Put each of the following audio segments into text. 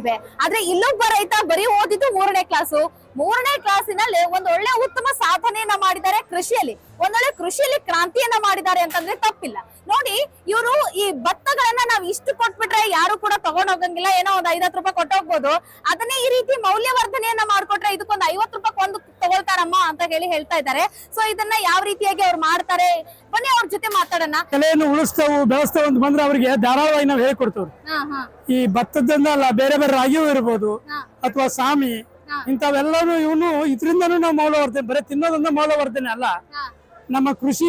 ಇವೆ. ಆದ್ರೆ ಇಲ್ಲೊಬ್ಬ ರೈತ ಬರೀ ಓದಿದ್ದು 3ನೇ ಕ್ಲಾಸು. 3ನೇ ಕ್ಲಾಸಿನಲ್ಲಿ ಒಂದು ಒಳ್ಳೆ ಉತ್ತಮ ಸಾಧನೆಯನ್ನ ಮಾಡಿದ್ದಾರೆ ಕೃಷಿಯಲ್ಲಿ. ಒಂದೊಳ್ಳೆ ಕೃಷಿಯಲ್ಲಿ ಕ್ರಾಂತಿಯನ್ನ ಮಾಡಿದ್ದಾರೆ ಅಂತಂದ್ರೆ ತಪ್ಪಿಲ್ಲ. ನೋಡಿ, ಇವರು ಈ ಭತ್ತಗಳನ್ನ ನಾವ್ ಇಷ್ಟು ಕೊಟ್ಬಿಟ್ರೆ ಯಾರು ಕೂಡ ತಗೊಂಡ್ ಹೋಗಂಗಿಲ್ಲ. ಏನೋ ಒಂದ್ 50 ರೂಪಾಯಿ ಕೊಟ್ಟೋಗ್ಬೋದು. ಅದನ್ನೇ ಈ ರೀತಿ ಮೌಲ್ಯವರ್ಧನೆಯನ್ನ ಮಾಡ್ಕೊಟ್ರೆ ಇದಕ್ಕೊಂದು 50 ರೂಪಾಯಿ ಒಂದು ತಗೊಳ್ತಾರಮ್ಮ ಅಂತ ಹೇಳ್ತಾ ಇದ್ದಾರೆ. ಸೊ ಇದನ್ನ ಯಾವ ರೀತಿಯಾಗಿ ಅವ್ರು ಮಾಡ್ತಾರೆ, ಬನ್ನಿ ಅವ್ರ ಜೊತೆ ಮಾತಾಡೋಣ. ಕಲೆಯನ್ನು ಉಳಿಸ್ತಾವು ಬೆಳೆಸ್ತಾವ ಅಂತ ಬಂದ್ರೆ ಅವರಿಗೆ ಧಾರಾವಾಹಿ ನಾವು ಹೇಳ್ಕೊಡ್ತೇವ್ರಿ. ಈ ಭತ್ತದಿಂದ ಅಲ್ಲ, ಬೇರೆ ಬೇರೆ ರಾಗಿಯೂ ಇರ್ಬೋದು ಅಥವಾ ಸಾಮಿ, ಇಂಥವೆಲ್ಲರೂ ಇವನು ಇದರಿಂದನೂ ನಾವು ಮೌಲ್ಯವರ್ಧನೆ, ಬರೀ ತಿನ್ನೋದನ್ನ ಮೌಲ್ಯವರ್ಧನೆ ಅಲ್ಲ. ನಮ್ಮ ಕೃಷಿ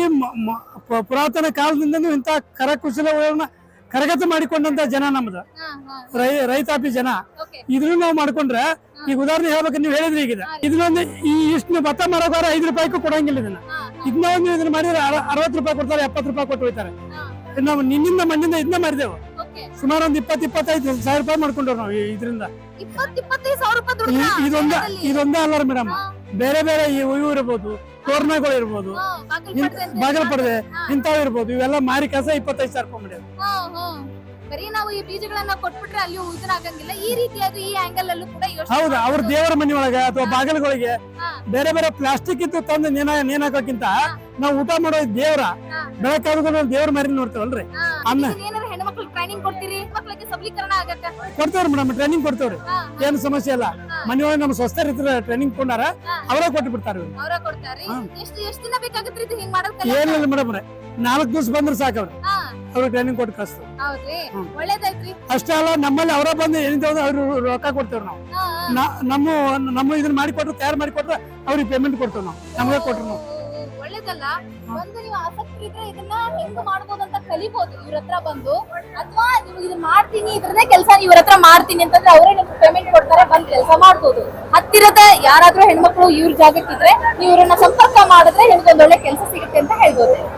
ಪುರಾತನ ಕಾಲದಿಂದನೂ ಇಂಥ ಕರಕುಶಲಗಳನ್ನ ಕರಗತ ಮಾಡಿಕೊಂಡಂತ ಜನ ನಮ್ದು ರೈತಾಪಿ ಜನ. ಇದನ್ನು ನಾವು ಮಾಡ್ಕೊಂಡ್ರೆ, ಈಗ ಉದಾಹರಣೆ ಹೇಳ್ಬೇಕು, ನೀವು ಹೇಳಿದ್ರಿ ಈಗ ಇದನ್ನೊಂದು ಈ ಇಷ್ಟು ಭತ್ತ ಮಾರೋಕಾರ 5 ರೂಪಾಯಿಗೂ ಕೊಡಂಗಿಲ್ಲ. ಇದನ್ನ ಇದನ್ನ ಮಾಡಿದ್ರೆ 60 ರೂಪಾಯಿ ಕೊಡ್ತಾರೆ, 70 ರೂಪಾಯಿ ಕೊಟ್ಟು ಹೋಗ್ತಾರೆ. ನಾವು ನಿನ್ನಿಂದ ಮಣ್ಣಿಂದ ಇದನ್ನ ಮಾಡಿದೆವು. ಸುಮಾರು ಒಂದು 20-25 ಸಾವಿರ ರೂಪಾಯಿ ಮಾಡ್ಕೊಂಡ್ರು ನಾವು ಇದರಿಂದ. ಇದೊಂದ ಅಲ್ಲ ಮೇಡಮ್, ಬೇರೆ ಬೇರೆ ಇವು ಇರ್ಬೋದು, ತೋರಣಗಳು ಇರ್ಬೋದು, ಬಾಗಿಲು ಪಡೆದೆ ಇಂಥವು ಇರ್ಬೋದು, ಇವೆಲ್ಲ ಮಾರಿ ಕಸ 25 ಸಾವಿರ ರೂಪಾಯಿ ಮಾಡ್ಯಾರ. ಬರೀ ನಾವು ಈ ಬೀಜಗಳನ್ನ ಕೊಟ್ಬಿಟ್ರೆ ಅಲ್ಲಿ ಆಗಂಗಿಲ್ಲ. ಈ ರೀತಿಯಾಗಿ ಈ ಆಂಗಲ್ ಅಲ್ಲೂ ಕೂಡ ಹೌದು. ಅವ್ರ ದೇವರ ಮನೆ ಒಳಗೆ ಅಥವಾ ಬಾಗಿಲುಗಳಿಗೆ ಬೇರೆ ಬೇರೆ ಪ್ಲಾಸ್ಟಿಕ್ ಇತ್ತು ತಂದು ನೇಣಾಕೋಕ್ಕಿಂತ ನಾವು ಊಟ ಮಾಡೋ ದೇವ್ರ ಬೆಳಕಾಗ ದೇವ್ರ ಮಾರಿ ನೋಡ್ತೇವಲ್ರಿ. ಹೆಣ್ಮಕ್ಳು ಟ್ರೈನಿಂಗ್ ಕೊಡ್ತೀರಿ, ಮಕ್ಕಳಿಗೆ ಸಬಲೀಕರಣ ಆಗತ್ತೆ. ಕೊಡ್ತೇವ್ರಿ ಮೇಡಮ್, ಟ್ರೈನಿಂಗ್ ಕೊಡ್ತೇವ್ರಿ. ಏನು ಸಮಸ್ಯೆ ಇಲ್ಲ. ಮನೆಯೊಳಗೆ ನಮ್ಮ ಸ್ವಸ್ಥರ ಟ್ರೈನಿಂಗ್ ಕೊಂಡಾರ, ಅವರ ಕೊಟ್ಟು ಬಿಡ್ತಾರ. ಎಷ್ಟು ದಿನ ಬೇಕಾಗತ್ರಿ ಇದು ಹಿಂಗ್ ಮಾಡೋಕೆ? ಏನಿಲ್ಲ ಮೇಡಮ್, 4 ದಿವಸ ಬಂದ್ರೆ ಸಾಕವ್ರಿ, ಅವ್ರಿಗೆ ಟ್ರೈನಿಂಗ್ ಕೊಟ್ಟು ಕಳಿಸ್ತಾರೆ. ಒಳ್ಳೇದೈತ್ರಿ. ಅಷ್ಟೇ ಅಲ್ಲ, ನಮ್ಮಲ್ಲಿ ಅವರ ಬಂದು ಏನಿದೆ ಅವ್ರು ರೊಕ್ಕ ಕೊಡ್ತೇವ್ರಿ. ನಮ್ಮ ಇದನ್ನ ಮಾಡಿಕೊಟ್ರೆ, ತಯಾರು ಮಾಡಿಕೊಟ್ರೆ ಅವ್ರಿಗೆ ಪೇಮೆಂಟ್ ಕೊಡ್ತೇವೆ ನಾವು, ನಮಗೆ ಕೊಟ್ರು ನಾವು. ಒಳ್ಳೇದಲ್ಲ. ಒಂದು ನೀವು ಆಸಕ್ತಿ ಇದ್ರೆ ಇದನ್ನ ಹೆಂಗ್ ಮಾಡ್ಬೋದು ಅಂತ ಕಲಿಬಹುದು ಇವ್ರ ಹತ್ರ ಬಂದು. ಅಥವಾ ನೀವು ಇದನ್ನ ಮಾಡ್ತೀನಿ, ಇದ್ರದೇ ಕೆಲಸ ಇವ್ರ ಹತ್ರ ಮಾಡ್ತೀನಿ ಅಂತಂದ್ರೆ ಅವರೇ ನಿಮ್ಗೆ ಪೇಮೆಂಟ್ ಕೊಡ್ತಾರೆ, ಬಂದ್ ಕೆಲಸ ಮಾಡ್ಬೋದು. ಹತ್ತಿರದ ಯಾರಾದ್ರೂ ಹೆಣ್ಮಕ್ಳು ಇವ್ರ ಜಾಗಕ್ಕಿದ್ರೆ ನೀವು ಇವ್ರನ್ನ ಸಂಪರ್ಕ ಮಾಡಿದ್ರೆ ನಿಮ್ಗೆ ಒಂದೊಳ್ಳೆ ಕೆಲಸ ಸಿಗುತ್ತೆ ಅಂತ ಹೇಳ್ಬೋದು.